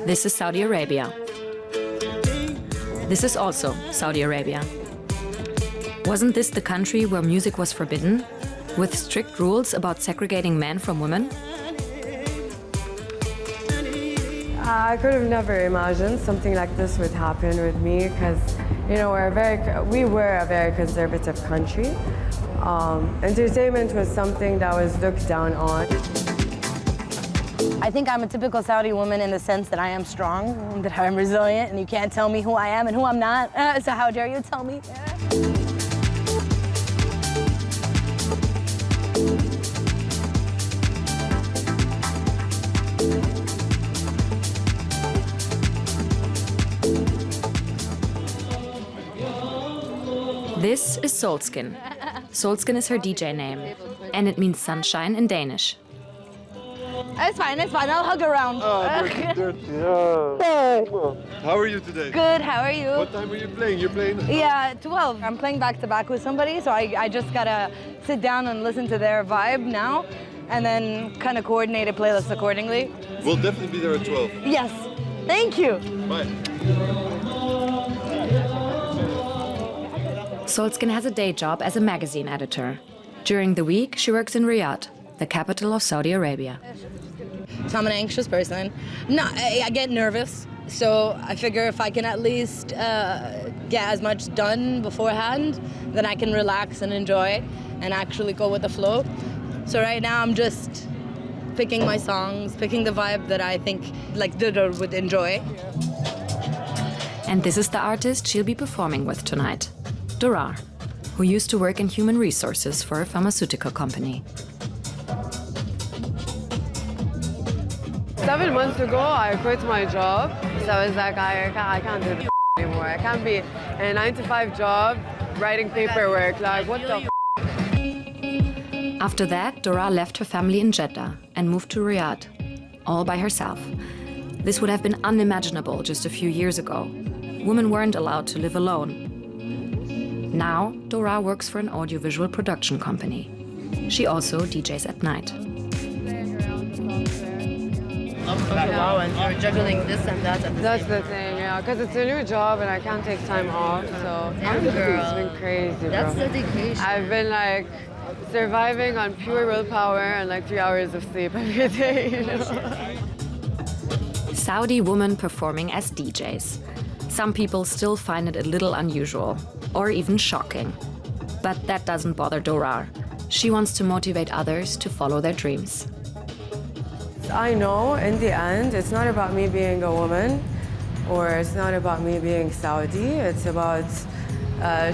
This is Saudi Arabia. This is also Saudi Arabia. Wasn't this the country where music was forbidden, with strict rules about segregating men from women? I could have never imagined something like this would happen with me because, you know, we were a very conservative country. Entertainment was something that was looked down on. I think I'm a typical Saudi woman in the sense that I am strong, that I'm resilient, and you can't tell me who I am and who I'm not. So how dare you tell me? This is Solskin. Solskin is her DJ name, and it means sunshine in Danish. It's fine, I'll hug around. Oh, dirty. Yeah. How are you today? Good, how are you? What time are you playing? You're playing? Yeah, 12. I'm playing back-to-back with somebody, so I just gotta sit down and listen to their vibe now, and then kind of coordinate a playlist accordingly. We'll definitely be there at 12. Yes, thank you. Bye. Solskin has a day job as a magazine editor. During the week, she works in Riyadh, the capital of Saudi Arabia. So I'm an anxious person. No, I get nervous, so I figure if I can at least get as much done beforehand, then I can relax and enjoy and actually go with the flow. So right now I'm just picking my songs, picking the vibe that I think like Dorar would enjoy. And this is the artist she'll be performing with tonight, Dorar, who used to work in human resources for a pharmaceutical company. 7 months ago, I quit my job. So I was like, I can't do this anymore. I can't be in a 9-to-5 job writing paperwork. Like, what the After that, Dorar left her family in Jeddah and moved to Riyadh, all by herself. This would have been unimaginable just a few years ago. Women weren't allowed to live alone. Now, Dorar works for an audiovisual production company. She also DJs at night. Wow, and you're juggling this and that at the That's same the time. thing, yeah, because it's a new job and I can't take time off, so Damn, girl. it's been crazy, bro. That's dedication. I've been like surviving on pure willpower and like 3 hours of sleep every day, you know. Saudi women performing as DJs. Some people still find it a little unusual, or even shocking. But that doesn't bother Dorar. She wants to motivate others to follow their dreams. I know in the end, it's not about me being a woman, or it's not about me being Saudi. It's about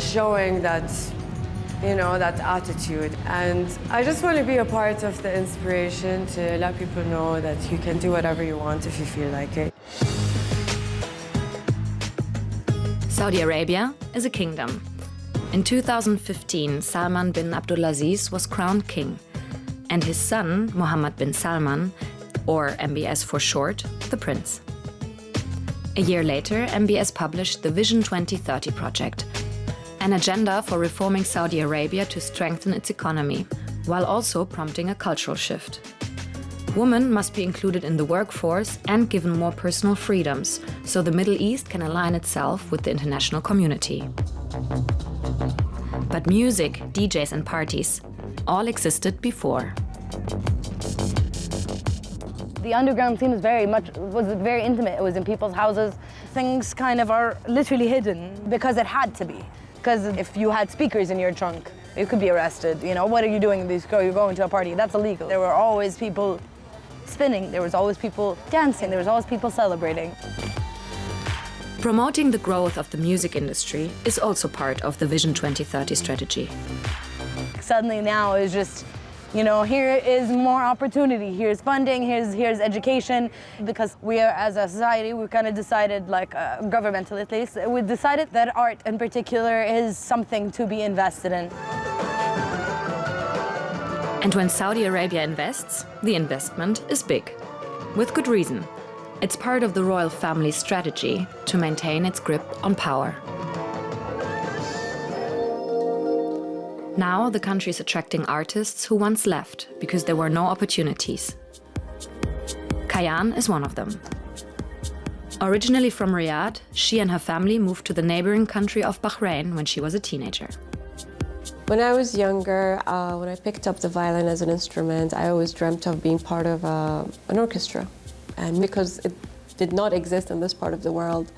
showing that, you know, that attitude. And I just want to be a part of the inspiration to let people know that you can do whatever you want if you feel like it. Saudi Arabia is a kingdom. In 2015, Salman bin Abdulaziz was crowned king, and his son, Mohammed bin Salman, or MBS for short, the prince. A year later, MBS published the Vision 2030 project, an agenda for reforming Saudi Arabia to strengthen its economy, while also prompting a cultural shift. Women must be included in the workforce and given more personal freedoms, so the Middle East can align itself with the international community. But music, DJs and parties all existed before. The underground scene was very intimate. It was in people's houses. Things kind of are literally hidden because it had to be. Because if you had speakers in your trunk, you could be arrested. You know, what are you doing? You're going to a party. That's illegal. There were always people spinning. There was always people dancing. There was always people celebrating. Promoting the growth of the music industry is also part of the Vision 2030 strategy. Suddenly now is just, you know, here is more opportunity, here's funding, here's education, because we are, as a society, we kind of decided, like governmental at least, we decided that art in particular is something to be invested in. And when Saudi Arabia invests, the investment is big. With good reason. It's part of the royal family's strategy to maintain its grip on power. Now the country is attracting artists who once left because there were no opportunities. Kayan is one of them. Originally from Riyadh, she and her family moved to the neighboring country of Bahrain when she was a teenager. When I was younger, when I picked up the violin as an instrument, I always dreamt of being part of an orchestra. And because it did not exist in this part of the world,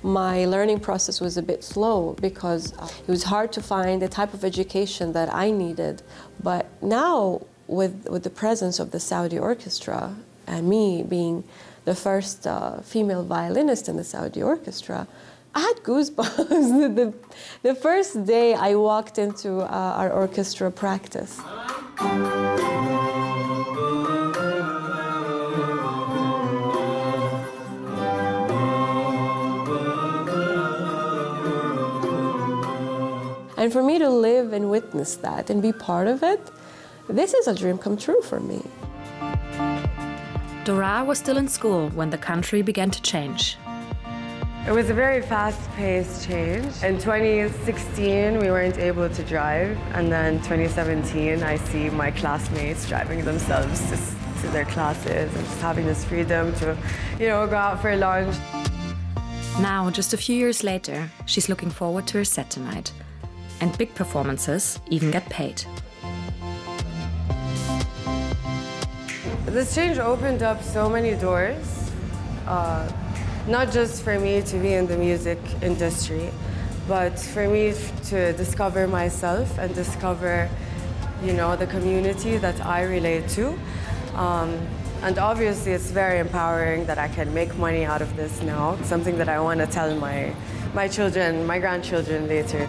my learning process was a bit slow because it was hard to find the type of education that I needed. But now, with the presence of the Saudi orchestra and me being the first female violinist in the Saudi orchestra, I had goosebumps the first day I walked into our orchestra practice. And for me to live and witness that and be part of it, this is a dream come true for me. Dorar was still in school when the country began to change. It was a very fast-paced change. In 2016, we weren't able to drive, and then 2017, I see my classmates driving themselves to their classes and just having this freedom to, go out for lunch. Now, just a few years later, she's looking forward to her set tonight. And big performances even get paid. This change opened up so many doors, not just for me to be in the music industry, but for me to discover myself and discover, the community that I relate to. And obviously it's very empowering that I can make money out of this now, something that I want to tell my children, my grandchildren later.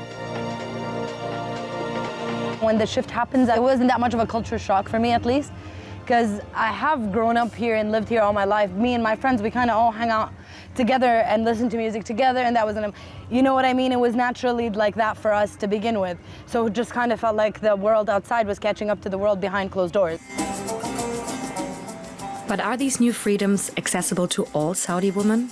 When the shift happens, it wasn't that much of a culture shock for me, at least, because I have grown up here and lived here all my life. Me and my friends, we kind of all hang out together and listen to music together, and that was you know what I mean? It was naturally like that for us to begin with. So it just kind of felt like the world outside was catching up to the world behind closed doors. But are these new freedoms accessible to all Saudi women?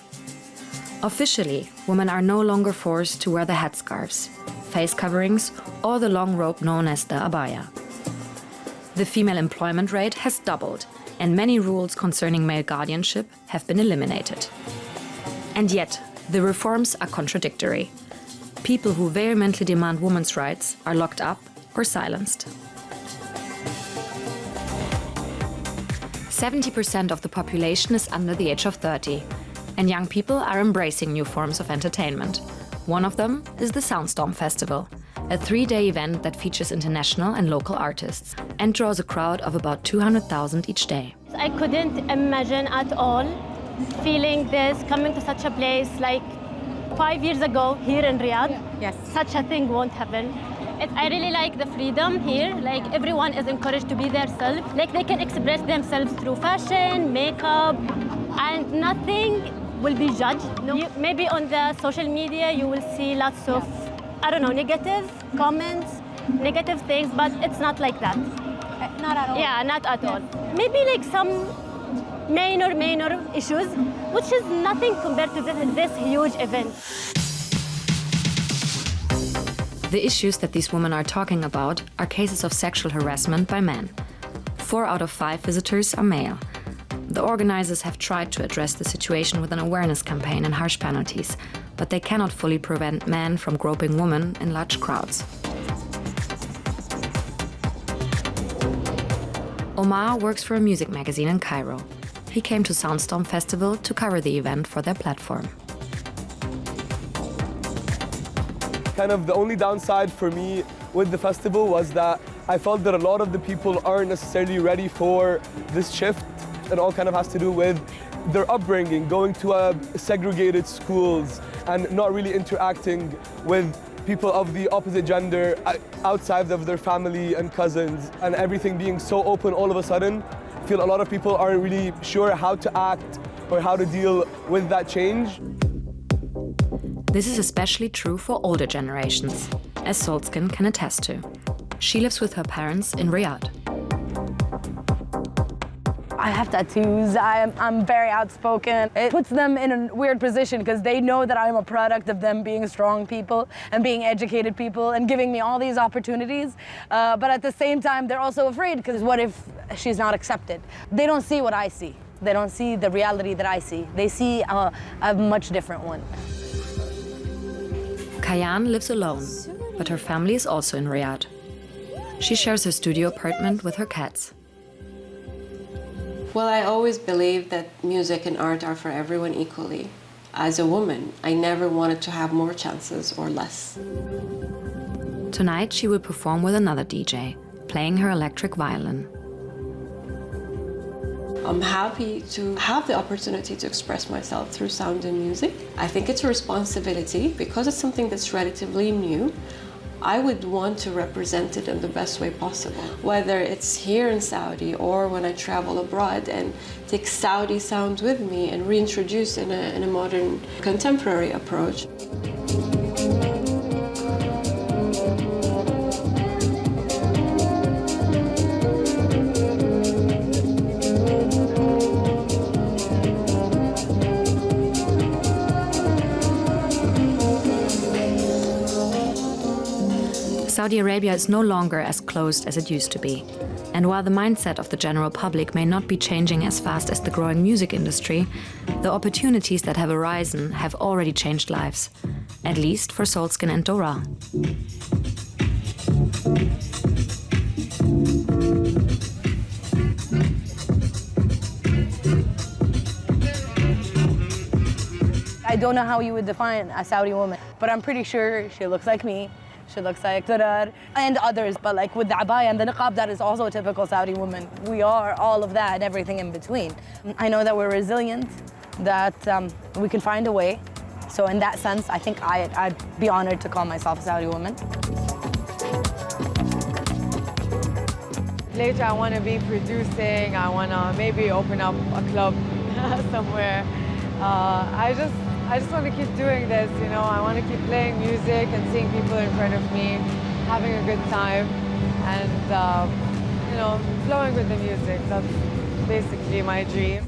Officially, women are no longer forced to wear the headscarves, face coverings, or the long robe known as the abaya. The female employment rate has doubled, and many rules concerning male guardianship have been eliminated. And yet, the reforms are contradictory. People who vehemently demand women's rights are locked up or silenced. 70% of the population is under the age of 30, and young people are embracing new forms of entertainment. One of them is the Soundstorm Festival, a 3-day event that features international and local artists and draws a crowd of about 200,000 each day. I couldn't imagine at all feeling this, coming to such a place like 5 years ago here in Riyadh. Yes. Such a thing won't happen. I really like the freedom here. Like, everyone is encouraged to be their self. Like, they can express themselves through fashion, makeup, and nothing will be judged. No. Maybe on the social media you will see lots of, negative comments, negative things, but it's not like that. Not at all. Yeah, not at all. Maybe like some minor issues, which is nothing compared to this huge event. The issues that these women are talking about are cases of sexual harassment by men. 4 out of 5 visitors are male. The organizers have tried to address the situation with an awareness campaign and harsh penalties, but they cannot fully prevent men from groping women in large crowds. Omar works for a music magazine in Cairo. He came to Soundstorm Festival to cover the event for their platform. Kind of the only downside for me with the festival was that I felt that a lot of the people aren't necessarily ready for this shift. It all kind of has to do with their upbringing, going to segregated schools and not really interacting with people of the opposite gender outside of their family and cousins, and everything being so open all of a sudden. I feel a lot of people aren't really sure how to act or how to deal with that change. This is especially true for older generations, as Solskin can attest to. She lives with her parents in Riyadh. I have tattoos, I'm very outspoken. It puts them in a weird position because they know that I'm a product of them being strong people and being educated people and giving me all these opportunities. But at the same time, they're also afraid because what if she's not accepted? They don't see what I see. They don't see the reality that I see. They see a much different one. Kayan lives alone, but her family is also in Riyadh. She shares her studio apartment with her cats. Well, I always believed that music and art are for everyone equally. As a woman, I never wanted to have more chances or less. Tonight, she will perform with another DJ, playing her electric violin. I'm happy to have the opportunity to express myself through sound and music. I think it's a responsibility because it's something that's relatively new. I would want to represent it in the best way possible, whether it's here in Saudi or when I travel abroad, and take Saudi sound with me and reintroduce in a modern, contemporary approach. Saudi Arabia is no longer as closed as it used to be. And while the mindset of the general public may not be changing as fast as the growing music industry, the opportunities that have arisen have already changed lives, at least for Solskin and Dorar. I don't know how you would define a Saudi woman, but I'm pretty sure she looks like me. She looks like Dorar and others, but like with the abaya and the niqab, that is also a typical Saudi woman. We are all of that and everything in between. I know that we're resilient, that we can find a way. So in that sense, I think I'd be honored to call myself a Saudi woman. Later, I want to be producing. I want to maybe open up a club somewhere. I just want to keep doing this, you know. I want to keep playing music and seeing people in front of me, having a good time, and, you know, flowing with the music. That's basically my dream.